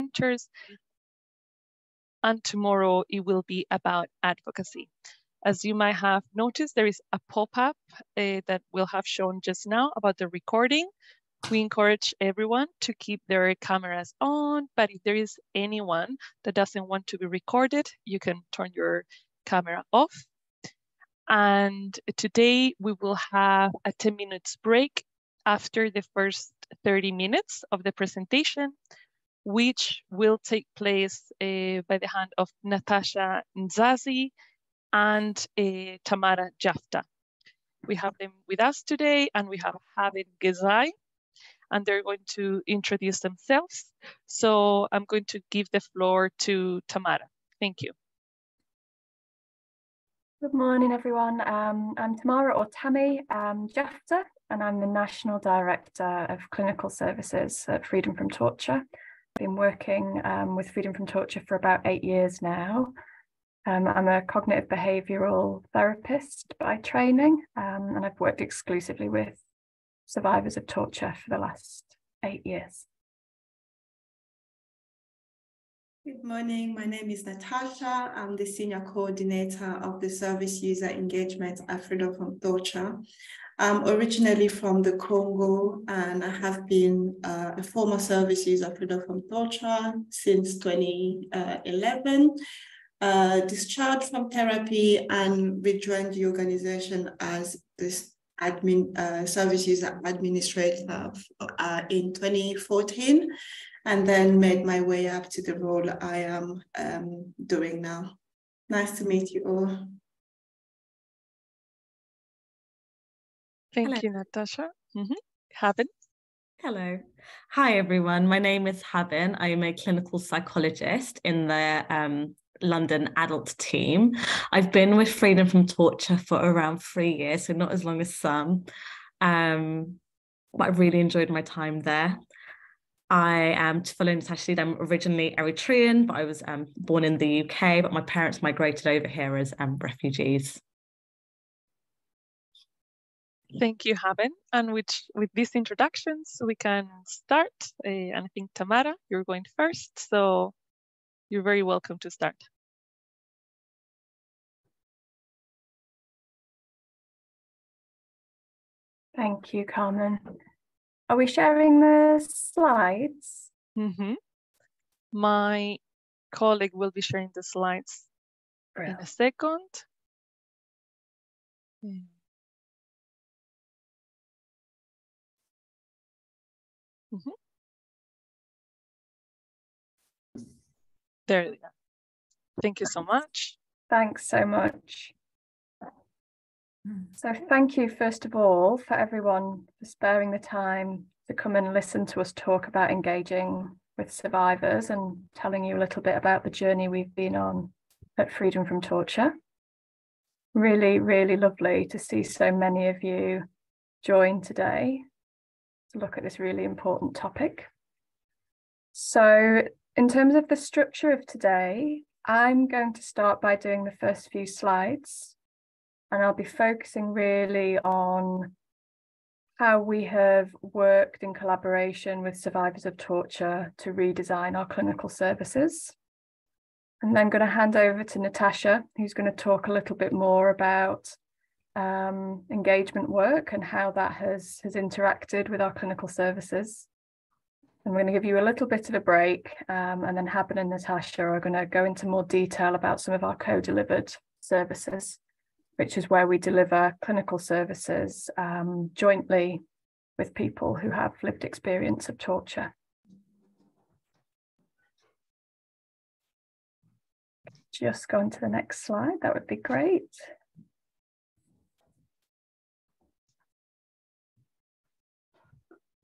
centers. And tomorrow it will be about advocacy. As you might have noticed, there is a pop-up that we'll have shown just now about the recording. We encourage everyone to keep their cameras on, but if there is anyone that doesn't want to be recorded, you can turn your camera off. And today we will have a 10 minutes break after the first 30 minutes of the presentation, which will take place by the hand of Natasha Nzazi and Tamara Jaftha. We have them with us today, and we have Haben Ghezai, and they're going to introduce themselves. So I'm going to give the floor to Tamara. Thank you. Good morning, everyone. I'm Tamara, or Tammy Jaftha, and I'm the National Director of Clinical Services at Freedom from Torture. I've been working with Freedom from Torture for about 8 years now. I'm a cognitive behavioural therapist by training, and I've worked exclusively with survivors of torture for the last 8 years. Good morning, my name is Natasha. I'm the Senior Coordinator of the Service User Engagement at Freedom from Torture. I'm originally from the Congo, and I have been a former service user of Freedom from Torture since 2011. Discharged from therapy and rejoined the organization as this service user administrator in 2014, and then made my way up to the role I am doing now. Nice to meet you all. Thank you, Natasha. Haben. Hello. Hi, everyone. My name is Haben. I am a clinical psychologist in the London adult team. I've been with Freedom from Torture for around 3 years, so not as long as some, but I really enjoyed my time there. I am, to follow Natasha's lead, I'm originally Eritrean, but I was born in the UK, but my parents migrated over here as refugees. Thank you, Haben. And with these introductions, we can start. And I think, Tamara, you're going first, so you're very welcome to start. Thank you, Carmen. Are we sharing the slides? My colleague will be sharing the slides in a second. There we go. Thank you so much. Thanks so much. So thank you, first of all, for everyone for sparing the time to come and listen to us talk about engaging with survivors and telling you a little bit about the journey we've been on at Freedom from Torture. Really, really lovely to see so many of you join today to look at this really important topic. So in terms of the structure of today, I'm going to start by doing the first few slides, and I'll be focusing really on how we have worked in collaboration with survivors of torture to redesign our clinical services. And then I'm going to hand over to Natasha, who's going to talk a little bit more about engagement work and how that has interacted with our clinical services. I'm going to give you a little bit of a break, and then Haben and Natasha are going to go into more detail about some of our co-delivered services, which is where we deliver clinical services jointly with people who have lived experience of torture. Just go on to the next slide, that would be great.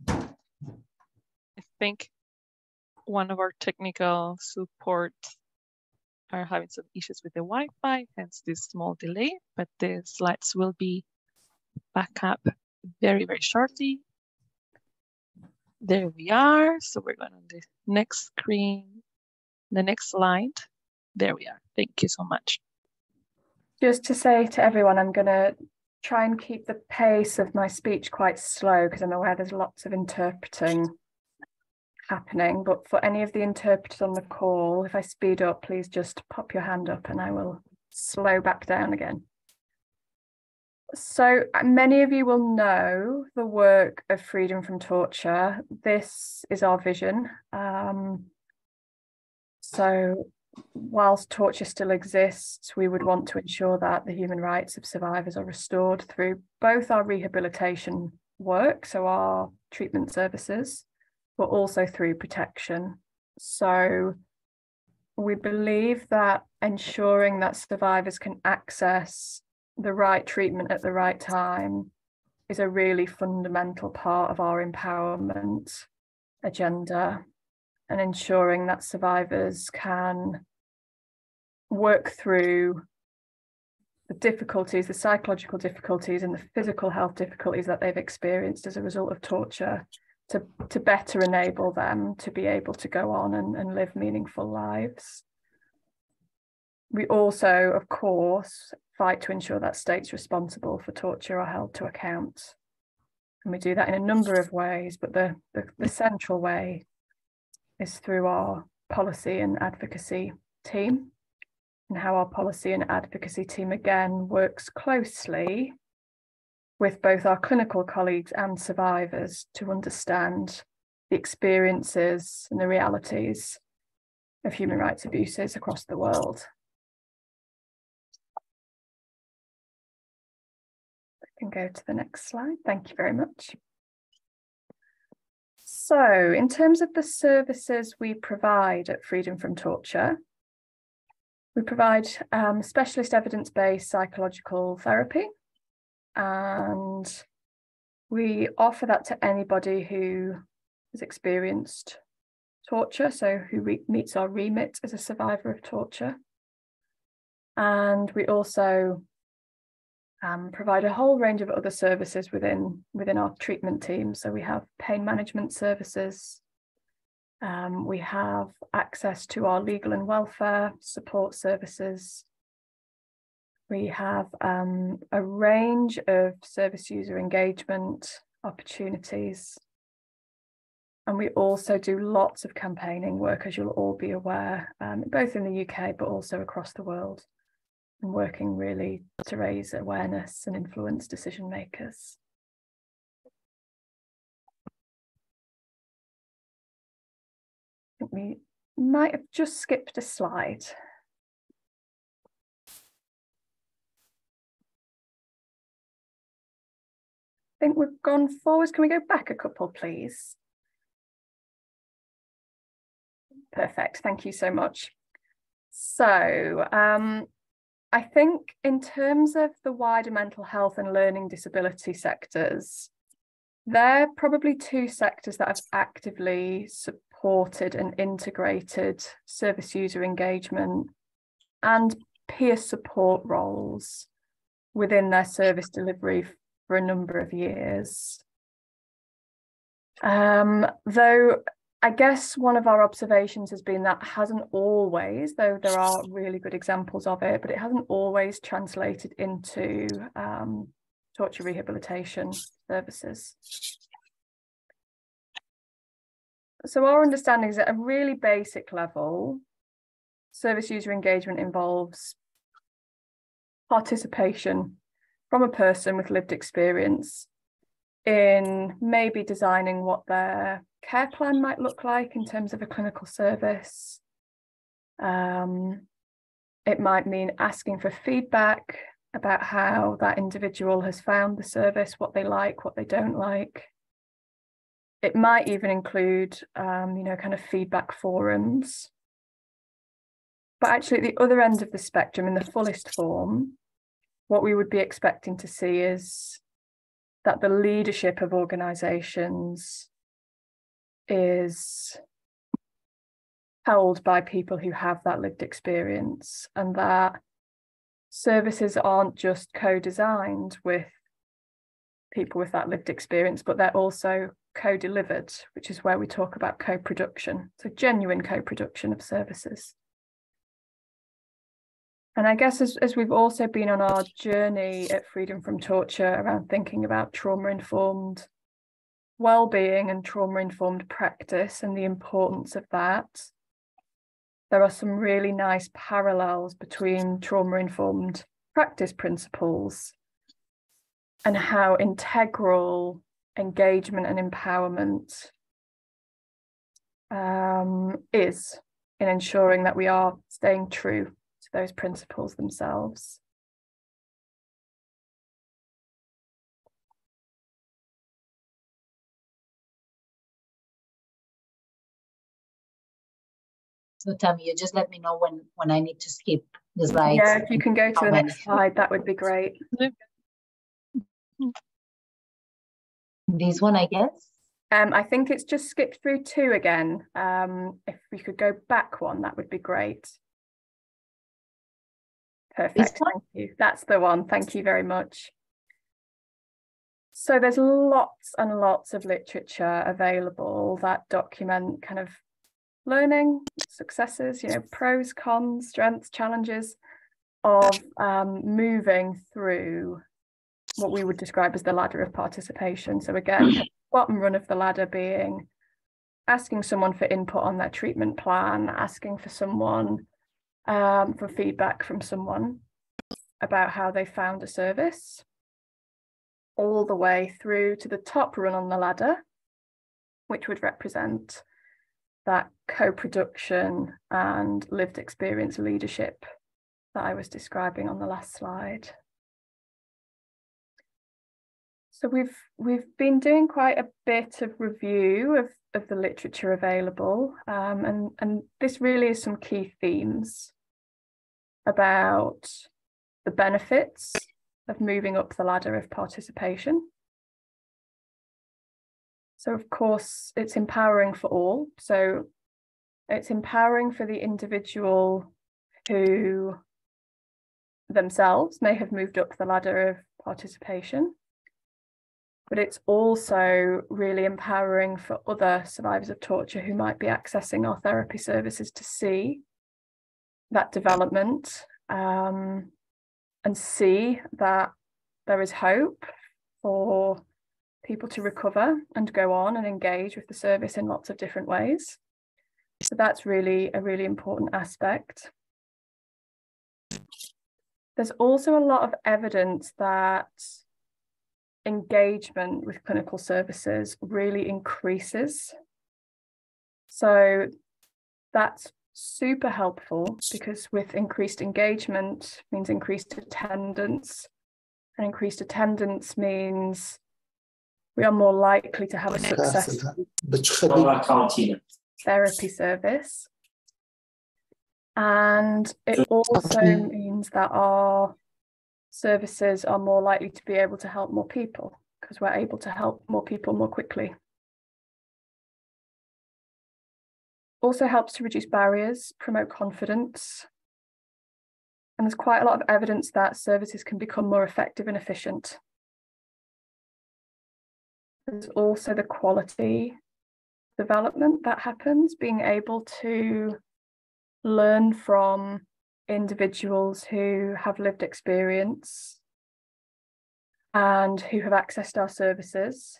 I think one of our technical support are having some issues with the Wi-Fi, hence this small delay, but the slides will be back up very, very shortly. There we are. So we're going on the next screen, the next slide. There we are. Thank you so much. Just to say to everyone, I'm going to try and keep the pace of my speech quite slow because I'm aware there's lots of interpreting happening, but for any of the interpreters on the call, if I speed up, please just pop your hand up and I will slow back down again. So many of you will know the work of Freedom from Torture. This is our vision. So whilst torture still exists, we would want to ensure that the human rights of survivors are restored through both our rehabilitation work, so our treatment services, but also through protection. So we believe that ensuring that survivors can access the right treatment at the right time is a really fundamental part of our empowerment agenda, and ensuring that survivors can work through the difficulties, the psychological difficulties and the physical health difficulties that they've experienced as a result of torture to better enable them to be able to go on and live meaningful lives. We also, of course, fight to ensure that states responsible for torture are held to account. And we do that in a number of ways, but the central way is through our policy and advocacy team, and how our policy and advocacy team again works closely with both our clinical colleagues and survivors to understand the experiences and the realities of human rights abuses across the world. I can go to the next slide. Thank you very much. So in terms of the services we provide at Freedom from Torture, we provide specialist evidence-based psychological therapy, and we offer that to anybody who has experienced torture, so who meets our remit as a survivor of torture. And we also provide a whole range of other services within our treatment team. So we have pain management services, we have access to our legal and welfare support services. We have a range of service user engagement opportunities. And we also do lots of campaigning work, as you'll all be aware, both in the UK, but also across the world, and working really to raise awareness and influence decision makers. I think we might have just skipped a slide. I think we've gone forwards. Can we go back a couple, please? Perfect. Thank you so much. So I think in terms of the wider mental health and learning disability sectors, they're probably two sectors that have actively supported and integrated service user engagement and peer support roles within their service delivery for a number of years. Though I guess one of our observations has been that hasn't always, though there are really good examples of it, but it hasn't always translated into torture rehabilitation services. So our understanding is at a really basic level, service user engagement involves participation from a person with lived experience in maybe designing what their care plan might look like in terms of a clinical service. It might mean asking for feedback about how that individual has found the service, what they like, what they don't like. It might even include, kind of feedback forums. But actually at the other end of the spectrum, in the fullest form, what we would be expecting to see is that the leadership of organisations is held by people who have that lived experience, and that services aren't just co-designed with people with that lived experience, but they're also co-delivered, which is where we talk about co-production, so genuine co-production of services. And I guess as we've also been on our journey at Freedom from Torture around thinking about trauma-informed well-being and trauma-informed practice and the importance of that, there are some really nice parallels between trauma-informed practice principles and how integral engagement and empowerment is in ensuring that we are staying true to those principles themselves. So Tammy, you just let me know when I need to skip the slides. Yeah, if you can go to the next slide, that would be great. This one, I guess. I think it's just skipped through 2 again. If we could go back one, that would be great. Perfect, thank you. That's the one, thank you very much. So there's lots and lots of literature available that document kind of learning, successes, you know, pros, cons, strengths, challenges of moving through what we would describe as the ladder of participation. So again, bottom run of the ladder being asking someone for input on their treatment plan, asking for someone for feedback from someone about how they found a service, all the way through to the top run on the ladder, which would represent that co-production and lived experience leadership that I was describing on the last slide. So we've been doing quite a bit of review of the literature available, and this really is some key themes about the benefits of moving up the ladder of participation. So of course, it's empowering for all. So it's empowering for the individual who themselves may have moved up the ladder of participation, but it's also really empowering for other survivors of torture who might be accessing our therapy services to see that development and see that there is hope for people to recover and go on and engage with the service in lots of different ways. So that's really a really important aspect. There's also a lot of evidence that engagement with clinical services really increases. So that's super helpful because with increased engagement means increased attendance, and increased attendance means we are more likely to have a successful therapy service. And it also means that our services are more likely to be able to help more people because we're able to help more people more quickly. Also helps to reduce barriers, promote confidence. And there's quite a lot of evidence that services can become more effective and efficient. There's also the quality development that happens, being able to learn from individuals who have lived experience and who have accessed our services.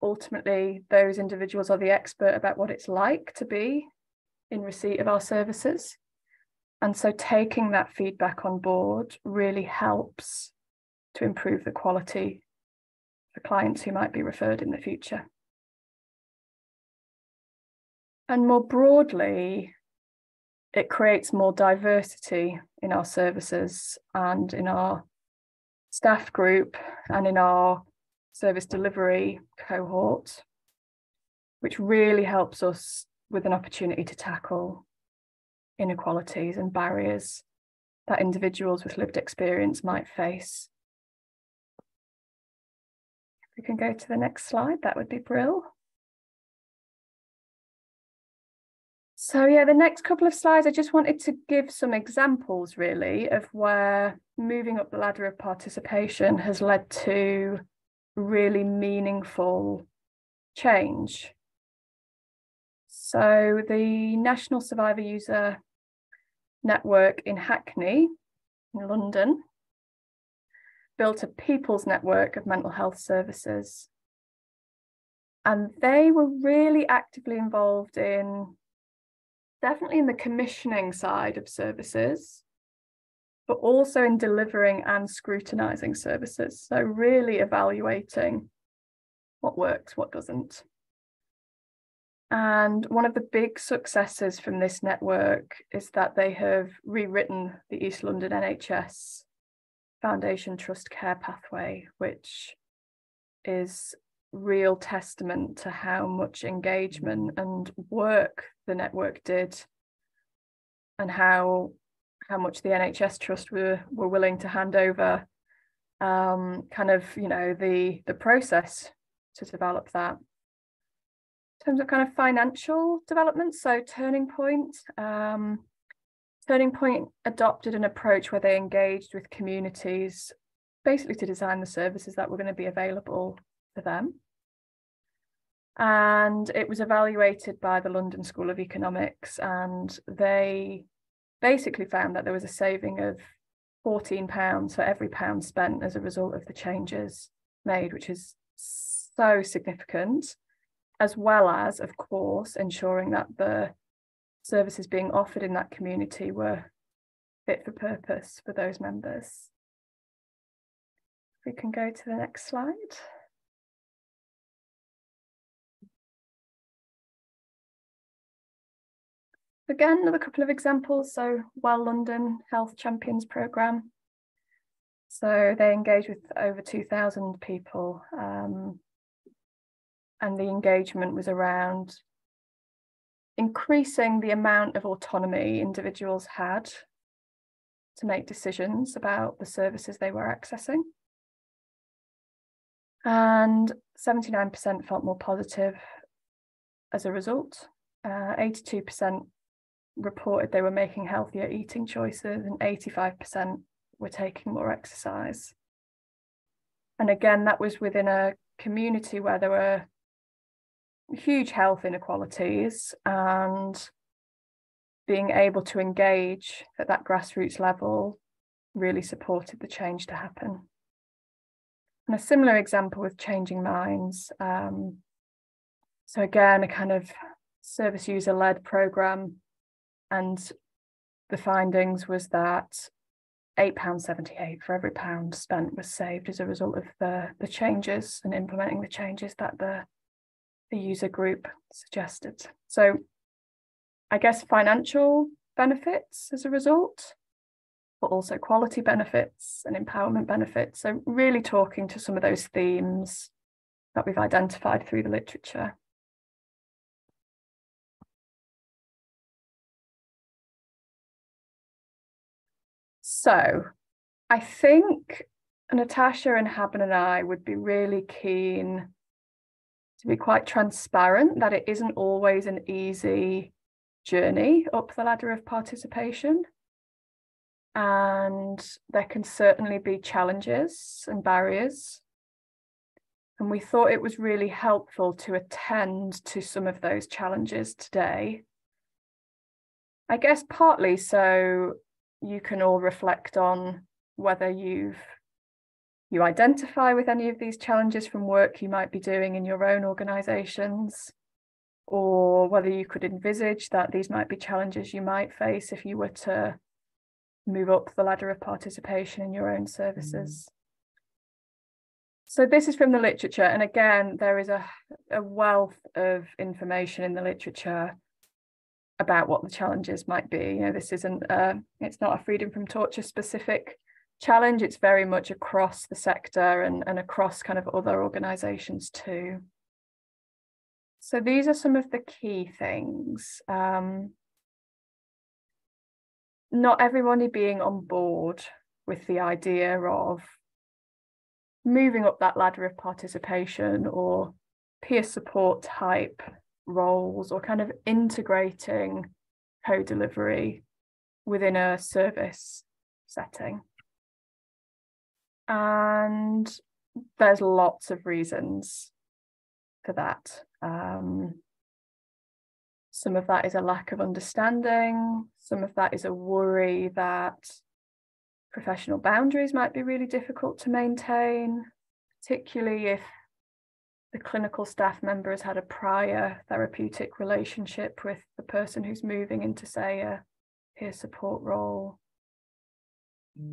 Ultimately, those individuals are the expert about what it's like to be in receipt of our services. And so taking that feedback on board really helps to improve the quality for clients who might be referred in the future. And more broadly, it creates more diversity in our services and in our staff group and in our service delivery cohort, which really helps us with an opportunity to tackle inequalities and barriers that individuals with lived experience might face. If we can go to the next slide, that would be brilliant. So yeah, the next couple of slides, I just wanted to give some examples really of where moving up the ladder of participation has led to really meaningful change. So the National Survivor User Network in Hackney, in London, built a people's network of mental health services. And they were really actively involved definitely in the commissioning side of services, but also in delivering and scrutinising services. So really evaluating what works, what doesn't. And one of the big successes from this network is that they have rewritten the East London NHS Foundation Trust Care Pathway, which is real testament to how much engagement and work the network did, and how much the NHS Trust were willing to hand over kind of, you know, the process to develop that. In terms of kind of financial development, so Turning Point adopted an approach where they engaged with communities basically to design the services that were going to be available for them. And it was evaluated by the London School of Economics, and they basically found that there was a saving of £14 for every pound spent as a result of the changes made, which is so significant, as well as, of course, ensuring that the services being offered in that community were fit for purpose for those members. If we can go to the next slide. Again, another couple of examples. So Well London Health Champions Programme. So they engage with over 2,000 people. And the engagement was around increasing the amount of autonomy individuals had to make decisions about the services they were accessing. And 79% felt more positive as a result. 82% reported they were making healthier eating choices, and 85% were taking more exercise. And again, that was within a community where there were huge health inequalities, and being able to engage at that grassroots level really supported the change to happen. And a similar example with Changing Minds. So again, a kind of service user-led programme, and the findings was that £8.78 for every pound spent was saved as a result of the changes and implementing the changes that the user group suggested. So I guess financial benefits as a result, but also quality benefits and empowerment benefits. So really talking to some of those themes that we've identified through the literature. So I think Natasha and Haben and I would be really keen to be quite transparent that it isn't always an easy journey up the ladder of participation. And there can certainly be challenges and barriers. And we thought it was really helpful to attend to some of those challenges today. I guess partly so you can all reflect on whether you identify with any of these challenges from work you might be doing in your own organisations, or whether you could envisage that these might be challenges you might face if you were to move up the ladder of participation in your own services. So this is from the literature, and again, there is a wealth of information in the literature about what the challenges might be. You know, this isn't it's not a freedom from torture specific challenge, it's very much across the sector and across kind of other organisations too. So these are some of the key things. Not everybody being on board with the idea of moving up that ladder of participation or peer support type roles, or kind of integrating co-delivery within a service setting. And there's lots of reasons for that. Some of that is a lack of understanding. Some of that is a worry that professional boundaries might be really difficult to maintain, particularly if the clinical staff member has had a prior therapeutic relationship with the person who's moving into, say, a peer support role.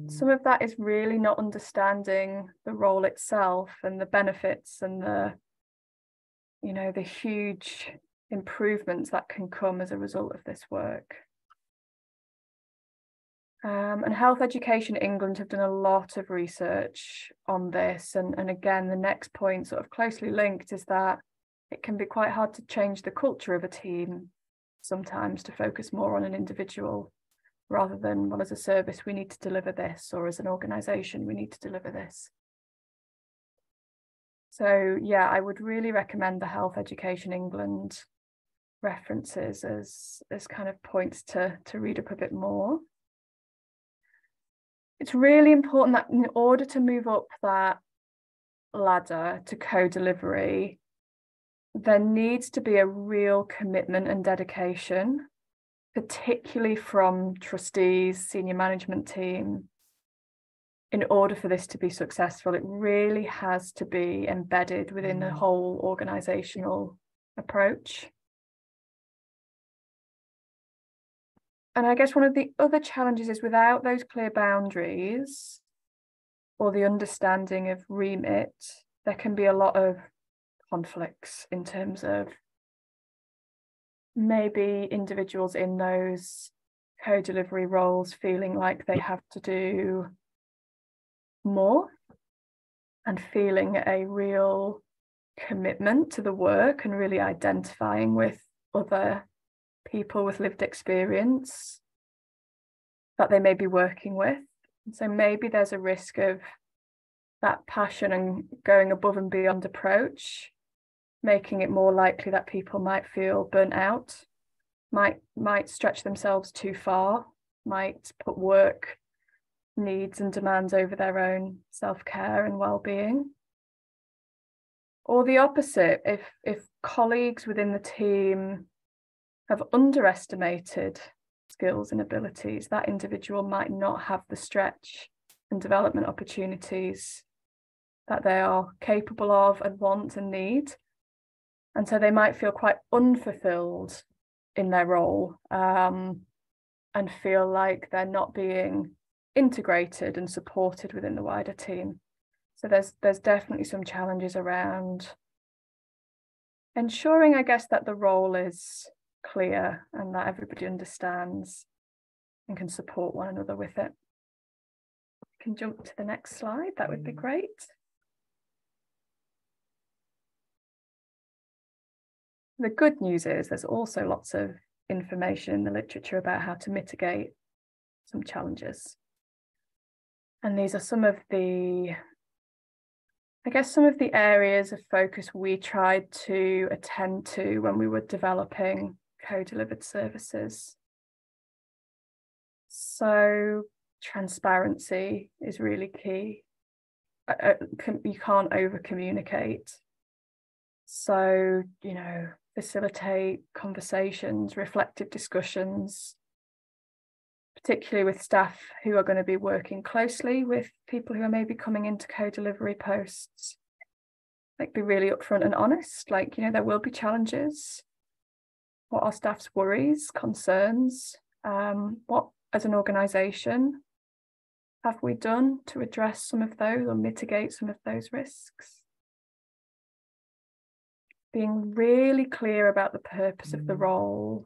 Some of that is really not understanding the role itself and the benefits and the, you know, the huge improvements that can come as a result of this work. And Health Education England have done a lot of research on this. And again, the next point sort of closely linked is that it can be quite hard to change the culture of a team sometimes to focus more on an individual rather than, well, as a service, we need to deliver this, or as an organisation, we need to deliver this. So yeah, I would really recommend the Health Education England references as kind of points to read up a bit more. It's really important that in order to move up that ladder to co-delivery, there needs to be a real commitment and dedication, particularly from trustees, senior management team. In order for this to be successful, it really has to be embedded within the whole organisational approach. And I guess one of the other challenges is without those clear boundaries or the understanding of remit, there can be a lot of conflicts in terms of maybe individuals in those co-delivery roles feeling like they have to do more and feeling a real commitment to the work and really identifying with other people with lived experience that they may be working with. So maybe there's a risk of that passion and going above and beyond approach, making it more likely that people might feel burnt out, might stretch themselves too far, might put work needs and demands over their own self-care and well-being. Or the opposite, if colleagues within the team have underestimated skills and abilities, that individual might not have the stretch and development opportunities that they are capable of and want and need. And so they might feel quite unfulfilled in their role and feel like they're not being integrated and supported within the wider team. So there's definitely some challenges around ensuring, I guess, that the role is clear and that everybody understands and can support one another with it. You can jump to the next slide, that would be great. The good news is there's also lots of information in the literature about how to mitigate some challenges. And these are some of the, I guess, some of the areas of focus we tried to attend to when we were developing co-delivered services. So transparency is really key. You can't over communicate. So, you know, facilitate conversations, reflective discussions, particularly with staff who are going to be working closely with people who are maybe coming into co-delivery posts. Like, be really upfront and honest, like, you know, there will be challenges. What are staff's worries, concerns? What, as an organisation, have we done to address some of those or mitigate some of those risks? Being really clear about the purpose of the role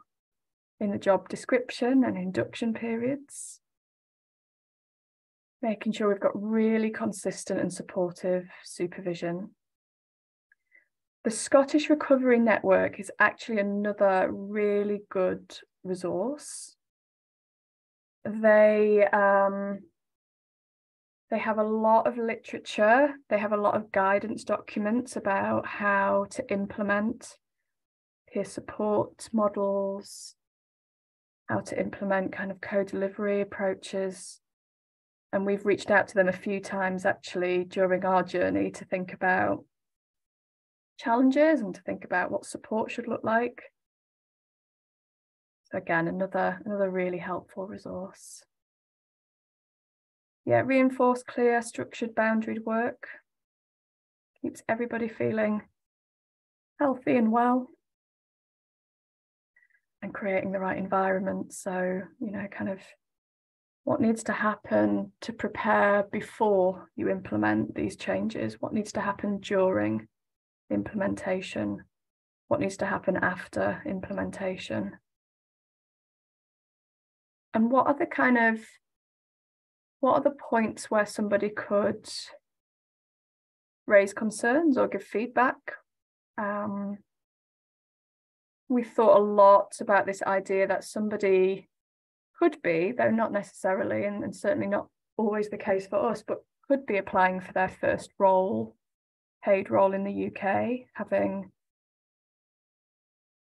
in the job description and induction periods. Making sure we've got really consistent and supportive supervision. The Scottish Recovery Network is actually another really good resource. They have a lot of literature. They have a lot of guidance documents about how to implement peer support models, how to implement kind of co-delivery approaches. And we've reached out to them a few times actually during our journey to think about challenges and to think about what support should look like. So again, another really helpful resource. Yeah, reinforce clear, structured, boundaried work. Keeps everybody feeling healthy and well, and creating the right environment. So, you know, kind of what needs to happen to prepare before you implement these changes, what needs to happen during implementation, what needs to happen after implementation, and what are the points where somebody could raise concerns or give feedback. We've thought a lot about this idea that somebody could be, though not necessarily, and certainly not always the case for us, but could be applying for their first role, paid role in the UK, having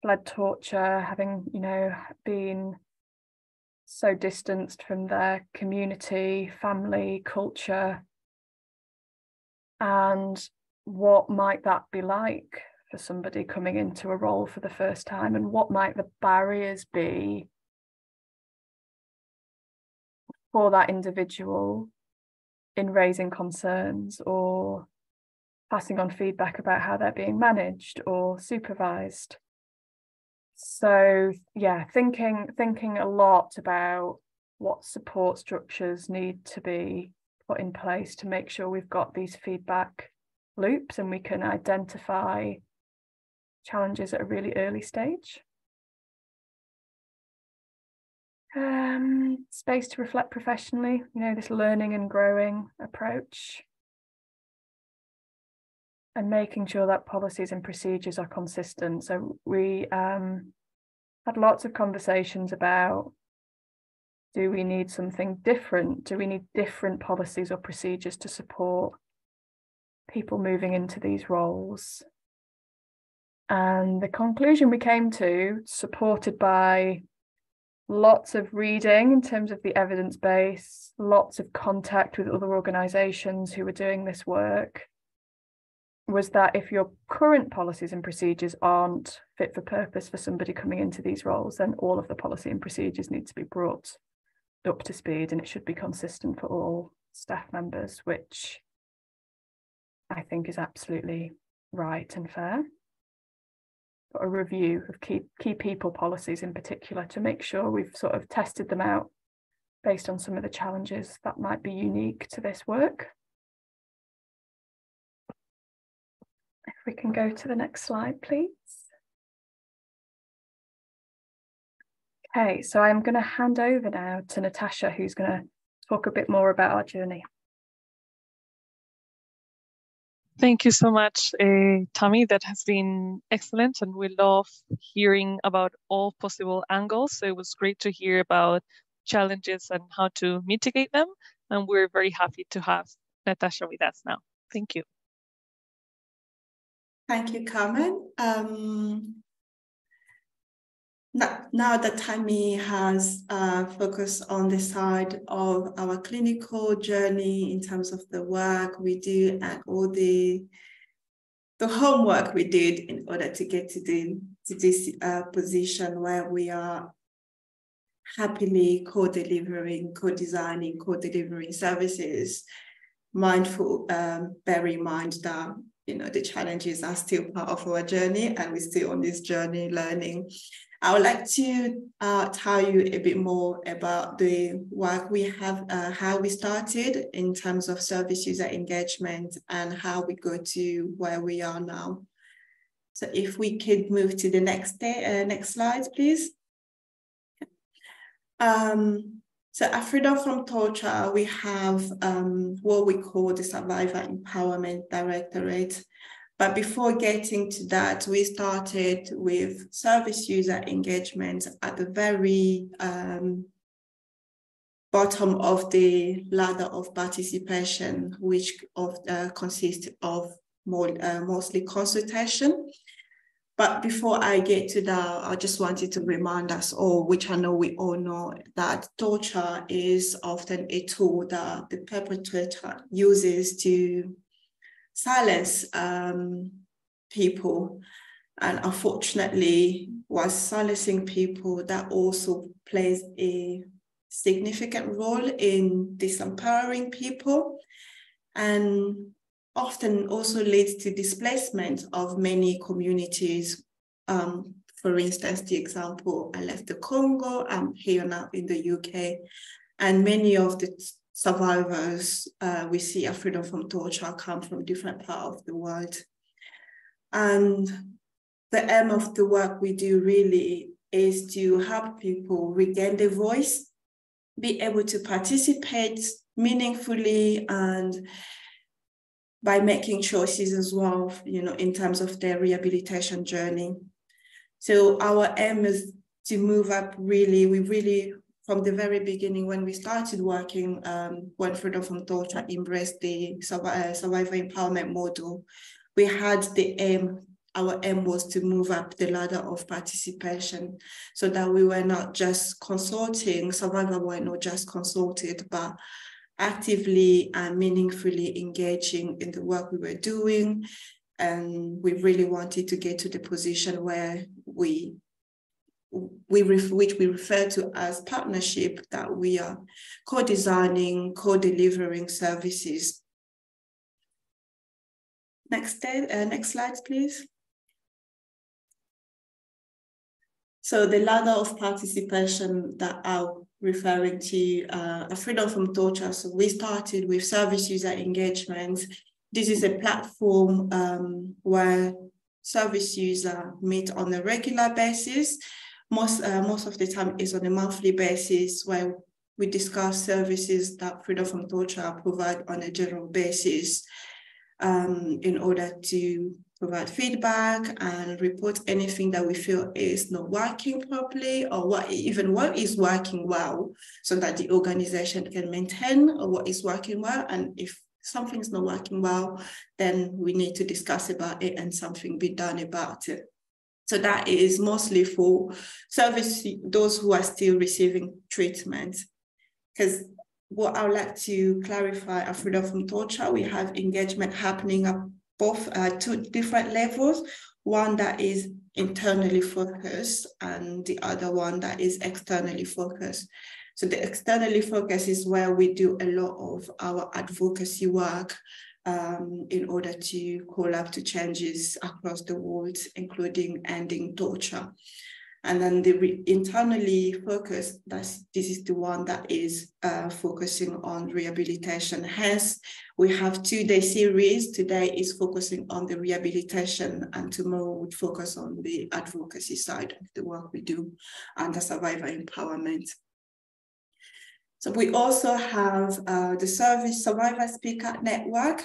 fled torture, having, you know, been so distanced from their community, family, culture. And what might that be like for somebody coming into a role for the first time, and what might the barriers be for that individual in raising concerns or passing on feedback about how they're being managed or supervised. So yeah, thinking a lot about what support structures need to be put in place to make sure we've got these feedback loops and we can identify challenges at a really early stage. Space to reflect professionally, you know, this learning and growing approach, and making sure that policies and procedures are consistent. So we had lots of conversations about, do we need something different? Do we need different policies or procedures to support people moving into these roles? And the conclusion we came to, supported by lots of reading in terms of the evidence base, lots of contact with other organisations who were doing this work, was that if your current policies and procedures aren't fit for purpose for somebody coming into these roles, then all of the policy and procedures need to be brought up to speed, and it should be consistent for all staff members, which I think is absolutely right and fair. Got a review of key people policies in particular to make sure we've sort of tested them out based on some of the challenges that might be unique to this work. If we can go to the next slide, please. Okay, so I'm going to hand over now to Natasha, who's going to talk a bit more about our journey. Thank you so much, Tammy. That has been excellent, and we love hearing about all possible angles. So it was great to hear about challenges and how to mitigate them, and we're very happy to have Natasha with us now. Thank you. Thank you, Carmen. Now that Tammy has focused on the side of our clinical journey in terms of the work we do and all the homework we did in order to get to this position where we are happily co-delivering, co-designing, co-delivering services, mindful, bearing in mind that, you know, the challenges are still part of our journey and we're still on this journey learning. I would like to tell you a bit more about the work we have, how we started in terms of service user engagement and how we go to where we are now. So if we could move to the next slide, please. So at Freedom from Torture, we have what we call the Survivor Empowerment Directorate. But before getting to that, we started with service user engagement at the very bottom of the ladder of participation, which consists of mostly consultation. But before I get to that, I just wanted to remind us all, which I know we all know, that torture is often a tool that the perpetrator uses to silence people. And unfortunately, while silencing people, that also plays a significant role in disempowering people. And often also leads to displacement of many communities. For instance, the example, I left the Congo, I'm here now in the UK, and many of the survivors we see are freedom from torture come from different parts of the world. And the aim of the work we do really is to help people regain their voice, be able to participate meaningfully, and by making choices as well, you know, in terms of their rehabilitation journey. So our aim is to move up really, we really, from the very beginning when we started working, when Freedom from Torture embraced the survivor empowerment model, we had the aim, our aim was to move up the ladder of participation so that we were not just consulting, survivors were not just consulted, but actively and meaningfully engaging in the work we were doing. And we really wanted to get to the position where which we refer to as partnership, that we are co-designing, co-delivering services. Next slide, please. So the ladder of participation that I'm referring to, freedom from torture. So we started with service user engagement. This is a platform where service users meet on a regular basis. Most of the time is on a monthly basis, where we discuss services that Freedom from Torture provide on a general basis in order to provide feedback and report anything that we feel is not working properly, or what is working well, so that the organization can maintain what is working well. And if something is not working well, then we need to discuss about it and something be done about it. So that is mostly for those who are still receiving treatment. Because what I would like to clarify at Freedom from Torture, we have engagement happening at both two different levels, one that is internally focused and the other one that is externally focused. So the externally focused is where we do a lot of our advocacy work in order to call up to changes across the world, including ending torture. And then the internally focused, this is the one that is focusing on rehabilitation. Hence, we have 2-day series. Today is focusing on the rehabilitation, and tomorrow would focus on the advocacy side of the work we do and the survivor empowerment. So we also have the Service Survivor Speaker Network.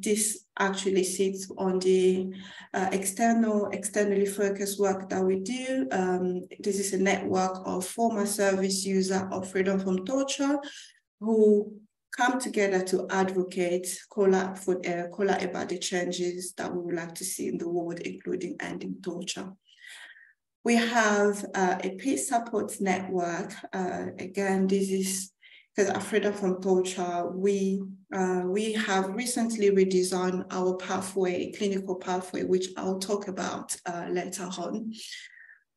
This actually sits on the externally focused work that we do. This is a network of former service users of Freedom from Torture who come together to advocate, call out about the changes that we would like to see in the world, including ending torture. We have a peace support network. Again, this is because at Freedom from Torture, we have recently redesigned our pathway, clinical pathway, which I'll talk about later on.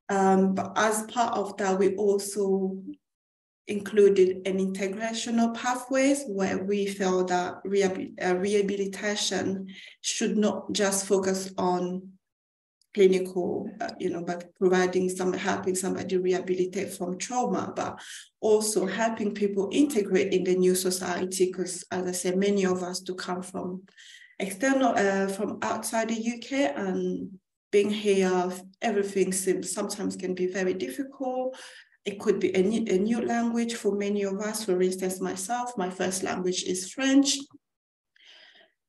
But as part of that, we also included an integrational pathways where we felt that rehabilitation should not just focus on clinical, but helping somebody rehabilitate from trauma, but also helping people integrate in the new society. Because, as I said, many of us do come from from outside the UK, and being here, everything sometimes can be very difficult. It could be a new language for many of us. For instance, myself, my first language is French.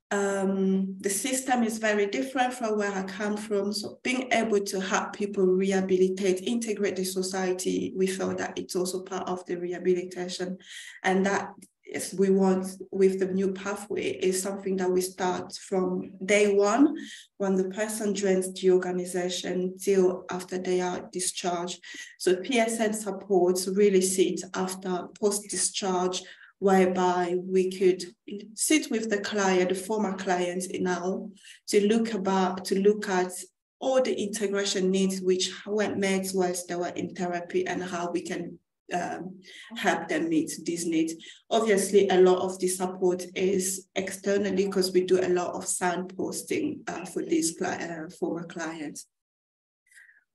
The system is very different from where I come from. So being able to help people rehabilitate, integrate the society, we felt that it's also part of the rehabilitation. And that is, we want with the new pathway is something that we start from day one, when the person joins the organization till after they are discharged. So PSN supports really sit after post-discharge, whereby we could sit with the client, the former clients now, to look at all the integration needs which weren't met whilst they were in therapy, and how we can help them meet these needs. Obviously, a lot of the support is externally because we do a lot of signposting for these former clients.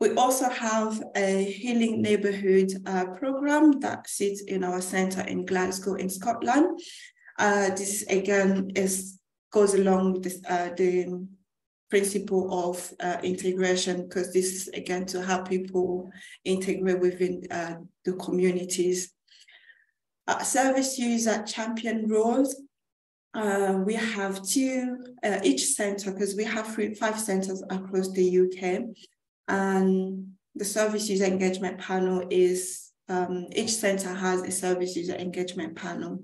We also have a Healing Neighbourhood program that sits in our centre in Glasgow in Scotland. This again goes along with this, the principle of integration, because this is again to help people integrate within the communities. Service user champion roles. We have two, each centre, because we have 5 centres across the UK. And the service user engagement panel is, each centre has a service user engagement panel.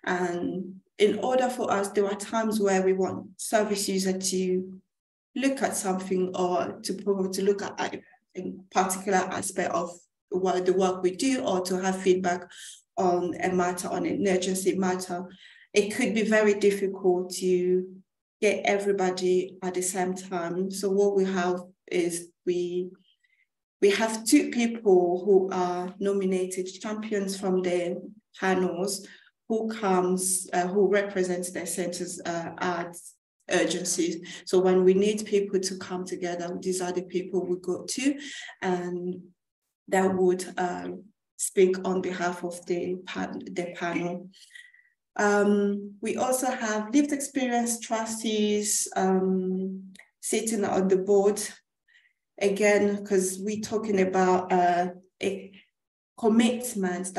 And in order for us, there are times where we want service user to look at something or to look at a particular aspect of the work we do, or to have feedback on a matter, on an emergency matter. It could be very difficult to get everybody at the same time. So what we have is we have 2 people who are nominated champions from the panels who represents their centers at urgencies. So when we need people to come together, these are the people we go to, and that would speak on behalf of the panel. We also have lived experience trustees sitting on the board, again, because we're talking about a commitment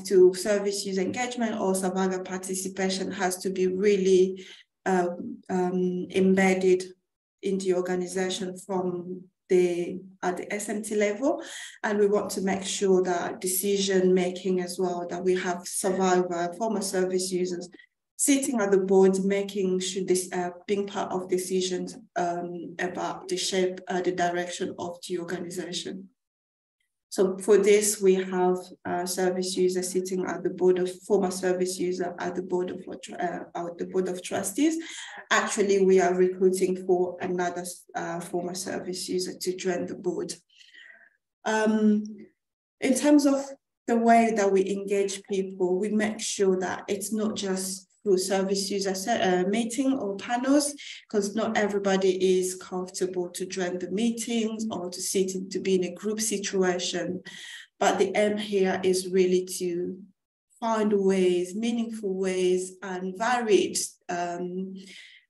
to service user engagement or survivor participation has to be really embedded in the organization from at the SMT level, and we want to make sure that decision making as well, that we have survivor, former service users sitting at the board, making sure this being part of decisions about the shape, the direction of the organization. So for this, we have service users sitting at the board of former service user at the board of trustees. Actually, we are recruiting for another former service user to join the board. In terms of the way that we engage people, we make sure that it's not just through service user meeting or panels, because not everybody is comfortable to join the meetings or to be in a group situation. But the aim here is really to find ways, meaningful ways and varied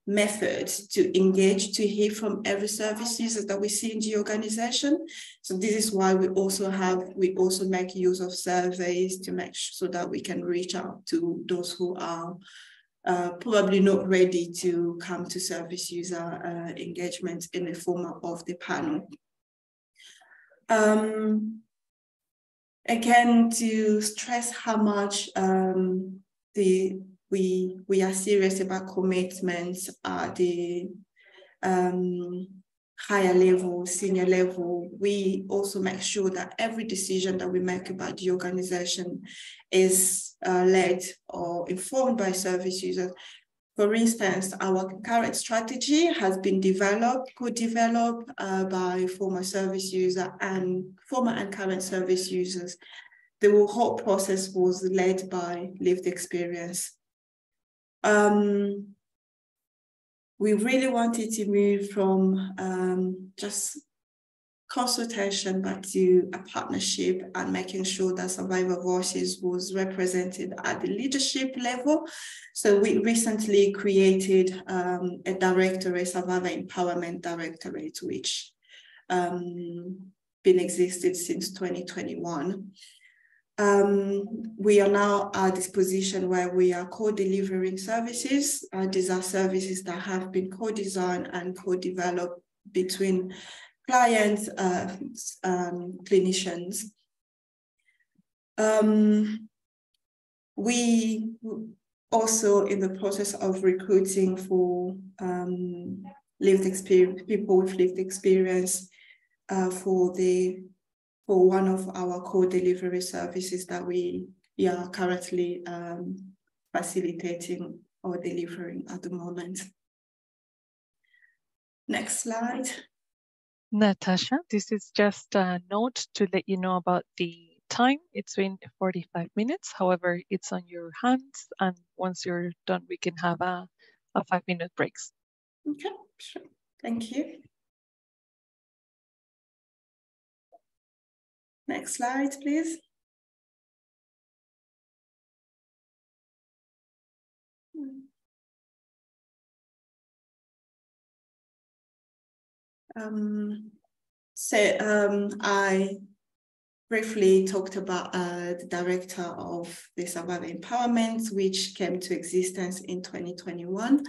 methods to engage, to hear from every service user that we see in the organization. So this is why we also make use of surveys to make sure that we can reach out to those who are probably not ready to come to service user engagement in the form of the panel. Again, to stress how much we are serious about commitments at the higher level, senior level. We also make sure that every decision that we make about the organization is led or informed by service users. For instance, our current strategy has been co-developed by former service user and former and current service users. The whole process was led by lived experience. We really wanted to move from just consultation back to a partnership and making sure that survivor voices was represented at the leadership level. So we recently created a directorate, Survivor Empowerment Directorate, which been existed since 2021. We are now at this position where we are co-delivering services. These are services that have been co-designed and co-developed between clients, clinicians. We also in the process of recruiting for lived experience, people with lived experience for one of our co-delivery services that we are currently facilitating or delivering at the moment. Next slide. Natasha, this is just a note to let you know about the time. It's been 45 minutes. However, it's on your hands. And once you're done, we can have a 5-minute breaks. Okay, sure. Thank you. Next slide, please. I briefly talked about the director of the Survivor Empowerment, which came to existence in 2021.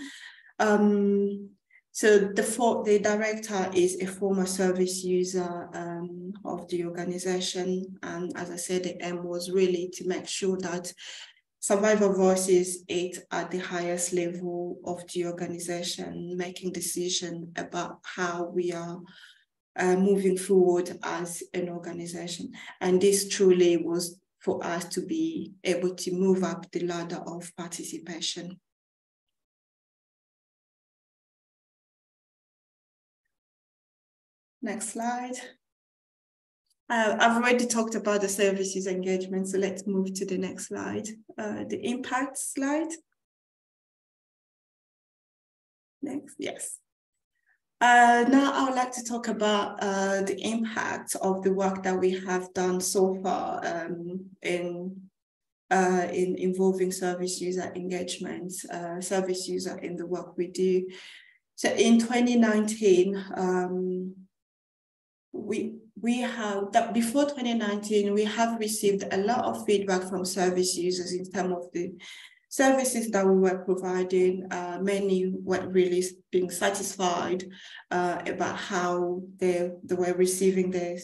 So the director is a former service user of the organization. And as I said, the aim was really to make sure that survivor voices ate at the highest level of the organization, making decisions about how we are moving forward as an organization. And this truly was for us to be able to move up the ladder of participation. Next slide. I've already talked about the service user engagement, so let's move to the next slide, the impact slide. Next, yes. Now I would like to talk about the impact of the work that we have done so far in involving service user engagement, service user in the work we do. So in 2019, we have that before 2019, we have received a lot of feedback from service users in terms of the services that we were providing. Many weren't really being satisfied about how they were receiving their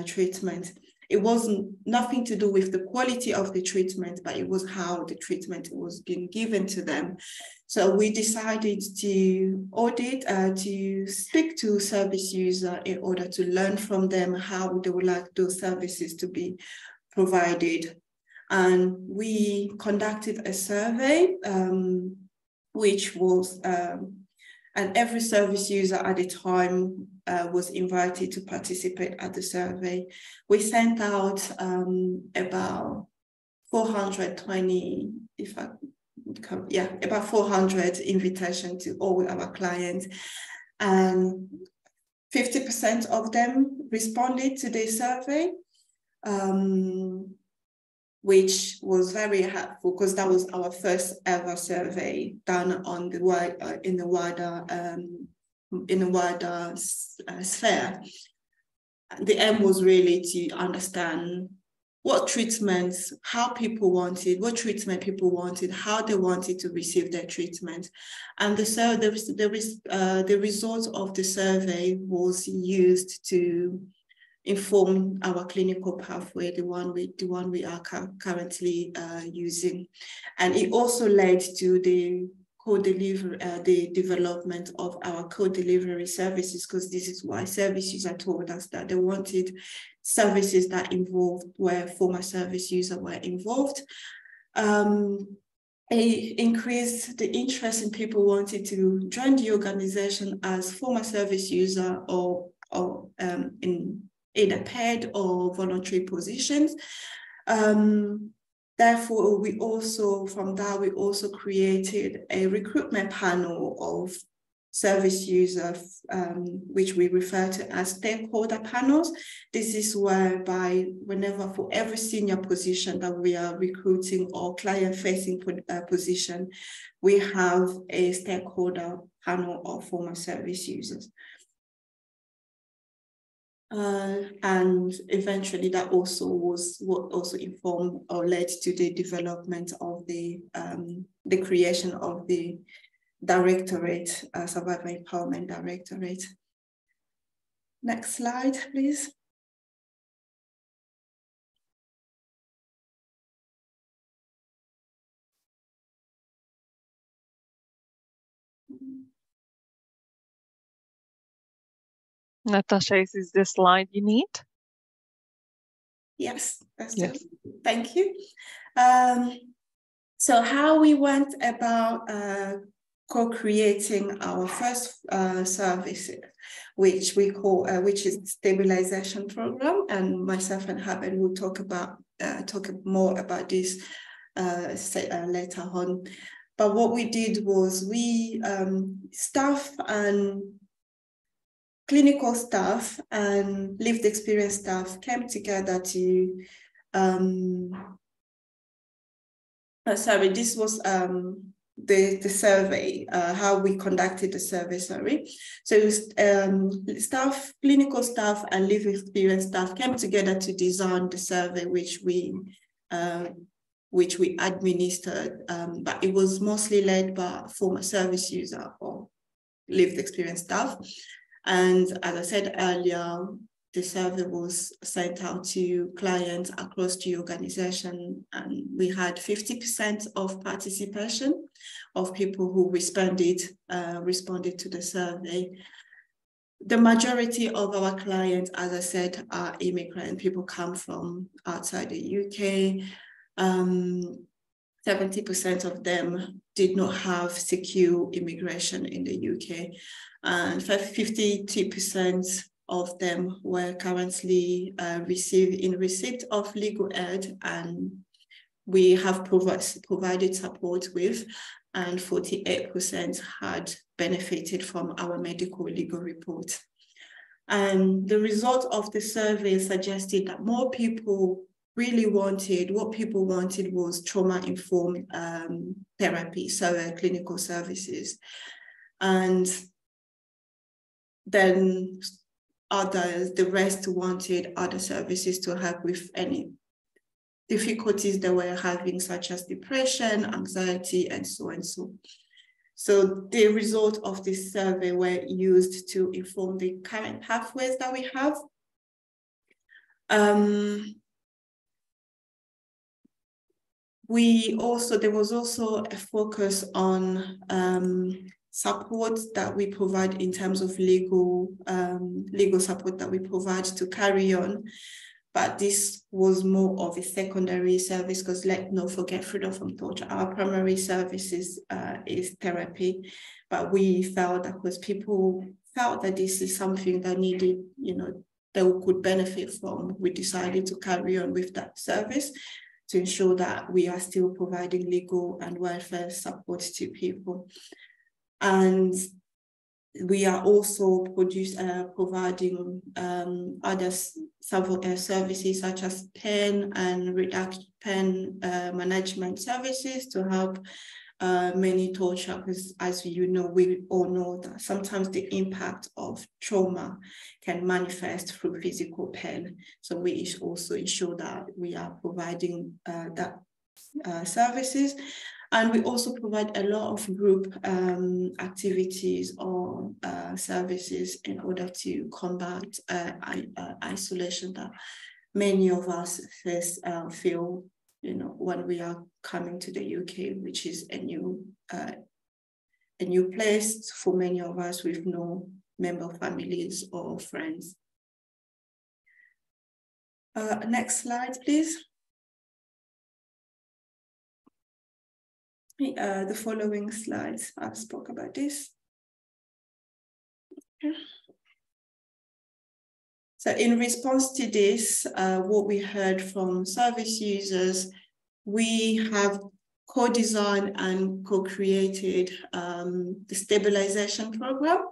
treatment. It wasn't nothing to do with the quality of the treatment, but it was how the treatment was being given to them. So we decided to audit, to speak to service user in order to learn from them how they would like those services to be provided. And we conducted a survey, which was, and every service user at the time was invited to participate at the survey. We sent out about 420, about 400 invitations to all our clients, and 50% of them responded to the survey, which was very helpful because that was our first ever survey done on the in the wider sphere. The aim was really to understand what treatments, how people wanted, what treatment people wanted, how they wanted to receive their treatment. And the result of the survey was used to inform our clinical pathway, the one we are currently using. And it also led to the co-delivery, the development of our co-delivery services, because this is why service users told us that they wanted services that involved where former service users were involved. It increased the interest in people wanting to join the organization as former service user or in either paid or voluntary positions. Therefore, we also created a recruitment panel of service users, which we refer to as stakeholder panels. This is whereby for every senior position that we are recruiting or client-facing position, we have a stakeholder panel of former service users. And eventually that also was what also informed or led to the development of the creation of the directorate, Survivor Empowerment Directorate. Next slide, please. Natasha, is this the slide you need? Yes, that's yes. it. Thank you. So how we went about co-creating our first service which we call, which is stabilization program, and myself and Haben will talk more about this later on. But what we did was we staff and clinical staff and lived experience staff came together to this was the survey, how we conducted the survey, sorry. So it was, clinical staff and lived experience staff came together to design the survey, which we administered, but it was mostly led by former service user or lived experience staff. And as I said earlier, the survey was sent out to clients across the organization, and we had 50% of participation of people who responded to the survey. The majority of our clients, as I said, are immigrant. People come from outside the UK. 70% of them did not have secure immigration in the UK, and 52% of them were currently in receipt of legal aid, and we have provided support with, and 48% had benefited from our medical legal report. And the result of the survey suggested that more people really wanted, what people wanted was trauma-informed therapy, so clinical services. And then the rest wanted other services to help with any difficulties they were having, such as depression, anxiety, and so and so. So the result of this survey were used to inform the current pathways that we have. There was also a focus on support that we provide in terms of legal support that we provide to carry on. But this was more of a secondary service, because let's not forget, freedom from torture, our primary services is therapy. But we felt that because people felt that this is something that needed, that we could benefit from, we decided to carry on with that service to ensure that we are still providing legal and welfare support to people. And we are also providing other services such as pen management services to help many torture, because as you know, we all know that sometimes the impact of trauma can manifest through physical pain. So we also ensure that we are providing that services. And we also provide a lot of group activities or services in order to combat isolation that many of us feel, when we are coming to the UK, which is a new place for many of us with no member families or friends. Next slide, please. The following slides, I've spoke about this. Okay. So in response to this, what we heard from service users, we have co-designed and co-created the stabilization program.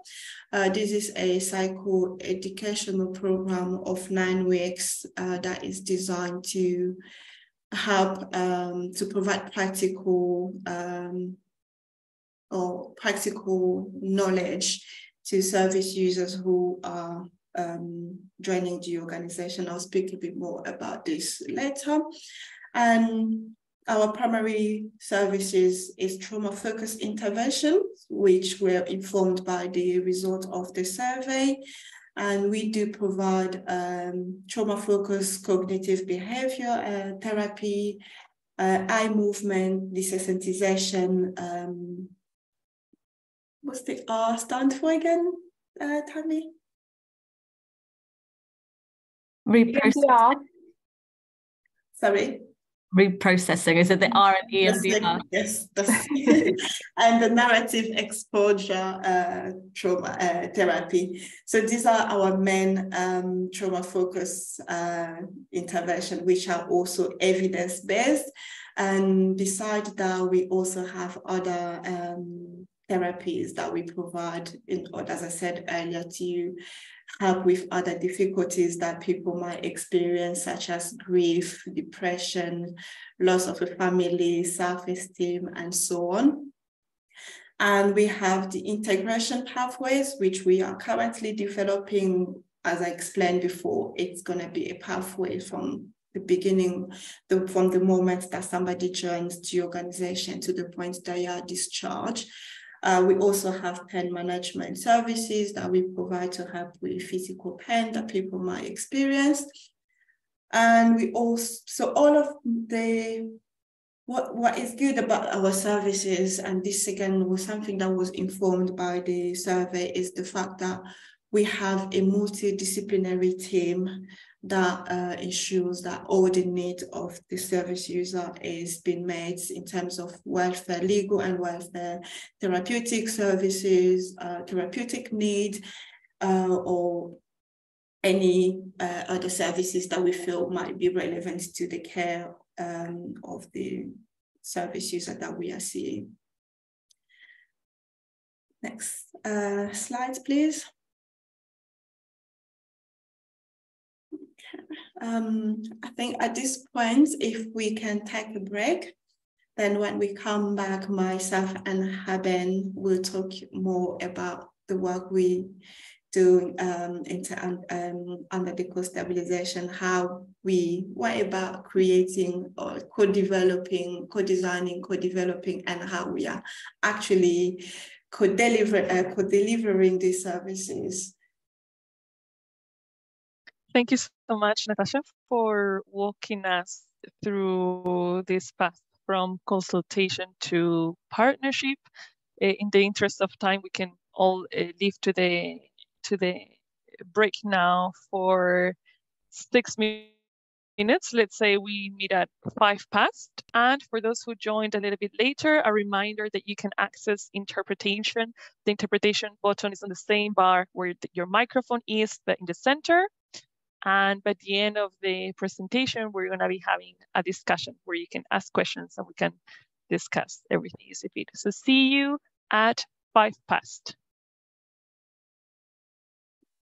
This is a psycho-educational program of 9 weeks that is designed to help to provide practical knowledge to service users who are joining the organization. I'll speak a bit more about this later. And our primary services is trauma-focused intervention, which were informed by the result of the survey. And we do provide trauma-focused cognitive behavior therapy, eye movement, desensitization. What's the R stand for again, Tammy? Reprocessing. Sorry? reprocessing? Is it the R and E and the R? Yes, and the narrative exposure trauma therapy. So these are our main trauma-focused intervention, which are also evidence-based. And besides that, we also have other therapies that we provide, as I said earlier, to help with other difficulties that people might experience, such as grief, depression, loss of a family, self-esteem, and so on. And we have the integration pathways, which we are currently developing. As I explained before, it's going to be a pathway from the beginning, from the moment that somebody joins the organization to the point that you are discharged. We also have pain management services that we provide to help with physical pain that people might experience. And we also, so all of the, what is good about our services, and this again was something that was informed by the survey, is the fact that we have a multidisciplinary team that ensures that all the need of the service user is being met in terms of welfare, legal and welfare, therapeutic services, therapeutic need, or any other services that we feel might be relevant to the care of the service user that we are seeing. Next slide, please. I think at this point, if we can take a break, then when we come back, myself and Haben will talk more about the work we do under the co-stabilization, how we went about creating or co-developing, co-designing, co-developing, and how we are actually co-delivering these services. Thank you so much, Natasha, for walking us through this path from consultation to partnership. In the interest of time, we can all leave to the break now for 6 minutes. Let's say we meet at 5 past. And for those who joined a little bit later, a reminder that you can access interpretation. The interpretation button is on the same bar where your microphone is, but in the center. And by the end of the presentation, we're going to be having a discussion where you can ask questions and we can discuss everything. So see you at 5 past.